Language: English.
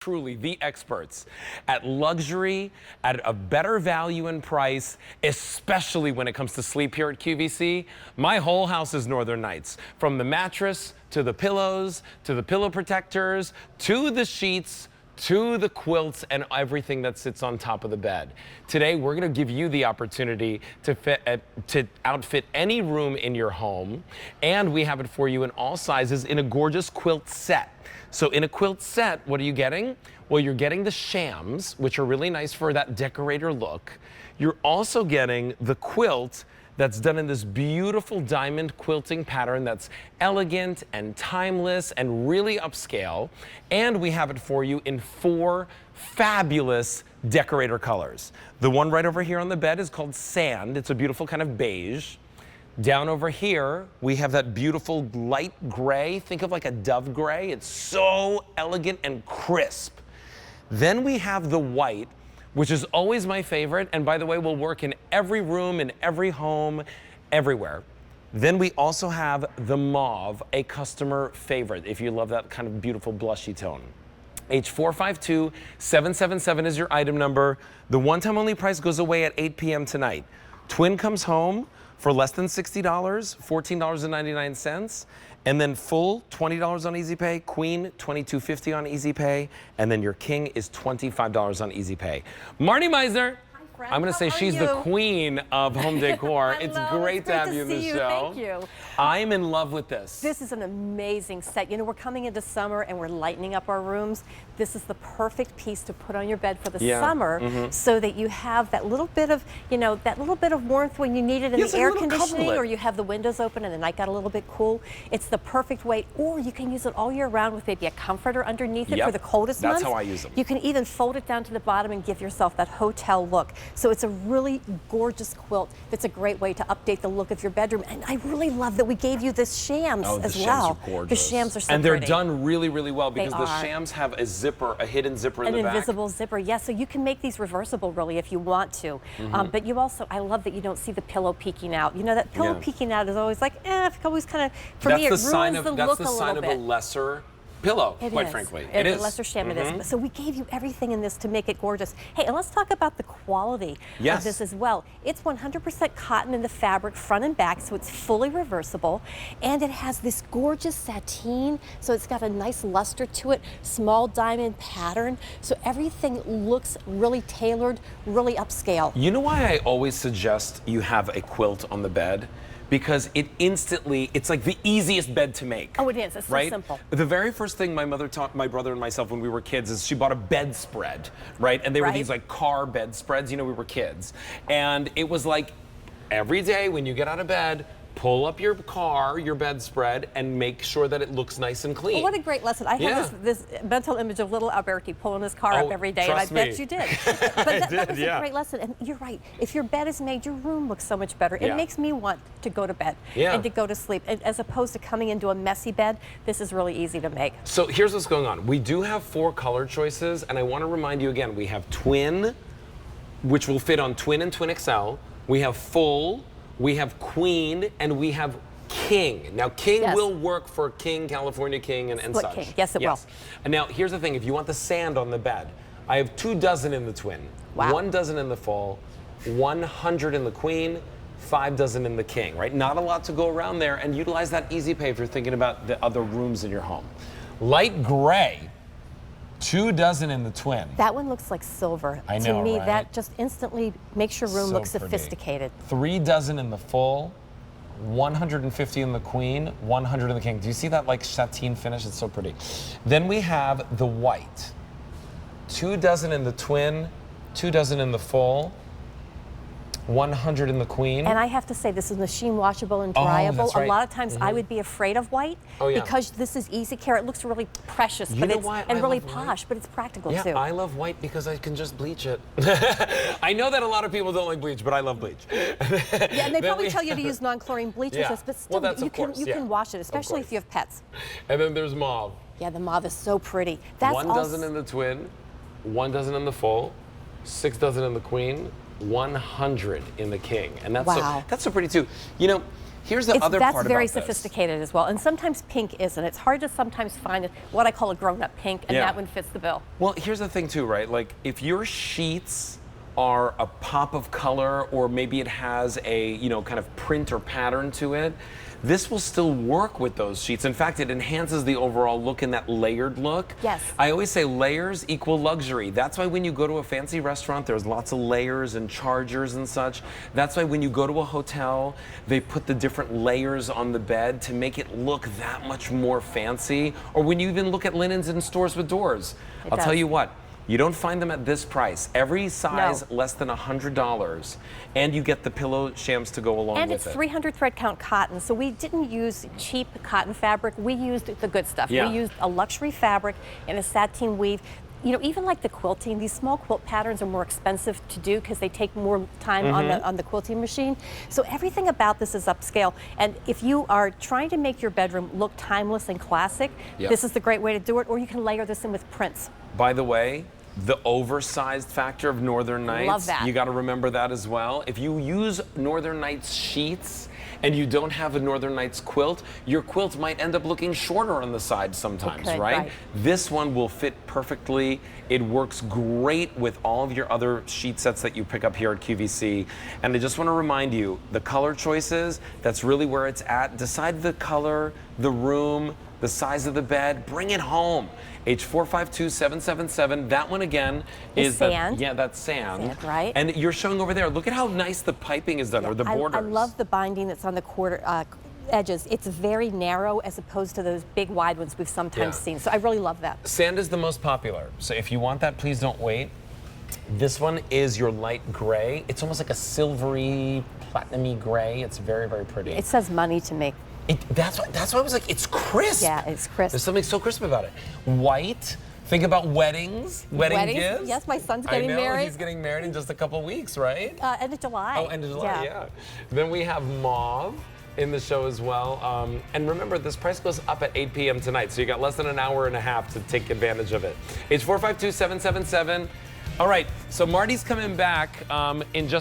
Truly the experts at luxury, at a better value and price, especially when it comes to sleep here at QVC. My whole house is Northern Nights, from the mattress to the pillows, to the pillow protectors, to the sheets, to the quilts and everything that sits on top of the bed. Today, we're gonna give you the opportunity to outfit any room in your home, and we have it for you in all sizes in a gorgeous quilt set. So in a quilt set, what are you getting? Well, you're getting the shams, which are really nice for that decorator look. You're also getting the quilt that's done in this beautiful diamond quilting pattern that's elegant and timeless and really upscale. And we have it for you in 4 fabulous decorator colors. The one right over here on the bed is called Sand. It's a beautiful kind of beige. Down over here, we have that beautiful light gray. Think of like a dove gray. It's so elegant and crisp. Then we have the white, which is always my favorite, and by the way, will work in every room, in every home, everywhere. Then we also have the mauve, a customer favorite, if you love that kind of beautiful blushy tone. H452777 is your item number. The one-time only price goes away at 8 p.m. tonight. Twin comes home for less than $60, $14.99. And then full, $20 on Easy Pay. Queen, $22.50 on Easy Pay. And then your king is $25 on Easy Pay. Marty Meisner. I'm going to say she's the queen of home decor. It's great to have you in the show. Thank you. I'm in love with this. This is an amazing set. You know, we're coming into summer and we're lightening up our rooms. This is the perfect piece to put on your bed for the summer, so that you have that little bit of, you know, that little bit of warmth when you need it in the air conditioning, or you have the windows open and the night got a little bit cool. It's the perfect weight, or you can use it all year round with maybe a comforter underneath it for the coldest months. That's how I use them. You can even fold it down to the bottom and give yourself that hotel look. So it's a really gorgeous quilt. It's a great way to update the look of your bedroom. And I really love that we gave you the shams as well. Shams are gorgeous. The shams are so and they're pretty. done really, really well, because the shams have a zipper, a hidden zipper in the back. An invisible zipper, yes. So you can make these reversible, really, if you want to. But you also, I love that you don't see the pillow peeking out. You know, that pillow peeking out is always like, it's always kind of, for me, it ruins the look a little bit. That's the sign of a lesser pillow, quite frankly. It is. A lesser sham, it is. So we gave you everything in this to make it gorgeous. Hey, and let's talk about the quality of this as well. It's 100% cotton in the fabric, front and back, so it's fully reversible. And it has this gorgeous sateen, so it's got a nice luster to it, small diamond pattern. So everything looks really tailored, really upscale. You know why I always suggest you have a quilt on the bed? Because it instantly, it's like the easiest bed to make. Oh, it is. It's so simple. The very first thing my mother taught my brother and myself when we were kids is she bought a bedspread, right? And they were these like car bedspreads, you know, we were kids. And it was like every day when you get out of bed, pull up your bedspread, and make sure that it looks nice and clean. Well, what a great lesson. I have this mental image of little Alberti pulling his car up every day, and I bet you did. But that was a great lesson. And you're right. If your bed is made, your room looks so much better. It makes me want to go to bed and to go to sleep. And as opposed to coming into a messy bed, this is really easy to make. So here's what's going on. We do have 4 color choices, and I want to remind you again, we have twin, which will fit on twin and twin XL. We have full, we have queen, and we have king. Now, king will work for king, California king, and such. King. Yes, it will. And now, here's the thing. If you want the sand on the bed, I have 2 dozen in the twin, 1 dozen in the full, 100 in the queen, 5 dozen in the king, right? Not a lot to go around there, and utilize that Easy Pay if you're thinking about the other rooms in your home. Light gray, 2 dozen in the twin. That one looks like silver. I know, to me, right? that just instantly makes your room look pretty. sophisticated. 3 dozen in the full, 150 in the queen, 100 in the king. Do you see that like sateen finish? It's so pretty. Then we have the white. 2 dozen in the twin, 2 dozen in the full, 100 in the queen. And I have to say, this is machine washable and dryable. That's right. A lot of times I would be afraid of white because this is easy care. It looks really precious, but it's really posh, but it's practical too. Yeah, I love white because I can just bleach it. I know that a lot you don't like bleach, but I love bleach. Yeah, and they probably tell you to use non-chlorine bleach, but still, you can wash it, especially if you have pets. And then there's mauve. Yeah, the mauve is so pretty. That's 1 dozen in the twin, 1 dozen in the full, 6 dozen in the queen, 100 in the king. And that's that's so pretty too. You know, Here's the other part about That's very this. sophisticated as well, and sometimes pink isn't. It's hard to sometimes find what I call a grown-up pink, and that one fits the bill. Well, here's the thing too, right? Like if your sheets are a pop of color, or maybe it has a, you know, kind of print or pattern to it, this will still work with those sheets. In fact, it enhances the overall look in that layered look. Yes. I always say layers equal luxury. That's why when you go to a fancy restaurant, there's lots of layers and chargers and such. That's why when you go to a hotel, they put the different layers on the bed to make it look that much more fancy. Or when you even look at linens in stores with doors. I'll tell you what, you don't find them at this price. Every size less than $100, and you get the pillow shams to go along with it. And it's 300 thread count cotton, so we didn't use cheap cotton fabric. We used the good stuff. Yeah. We used a luxury fabric and a sateen weave. You know, even like the quilting, these small quilt patterns are more expensive to do because they take more time on the quilting machine. So everything about this is upscale. And if you are trying to make your bedroom look timeless and classic, this is the great way to do it. Or you can layer this in with prints. By the way, the oversized factor of Northern Nights. Love that. You got to remember that as well. If you use Northern Nights sheets and you don't have a Northern Nights quilt, your quilt might end up looking shorter on the side sometimes, right? This one will fit perfectly. It works great with all of your other sheet sets that you pick up here at QVC. And I just want to remind you, the color choices, that's really where it's at. Decide the color, the room, the size of the bed, bring it home. H452777, that one again is sand. That's sand. Sand, right. And you're showing over there, look at how nice the piping is done, or the borders. I love the binding that's on the quarter edges. It's very narrow as opposed to those big wide ones we've sometimes seen. So I really love that. Sand is the most popular. So if you want that, please don't wait. This one is your light gray. It's almost like a silvery, platinumy gray. It's very, very pretty. It says money to me. That's why I was like, it's crisp. Yeah, it's crisp. There's something so crisp about it. White. Think about weddings, wedding gifts. Yes, my son's getting married. He's getting married in just a couple weeks, right? End of July. Oh, end of July, yeah. Then we have mauve in the show as well. And remember, this price goes up at 8 p.m. tonight, so you got less than an hour and a half to take advantage of it. It's 452-777. All right, so Marty's coming back in just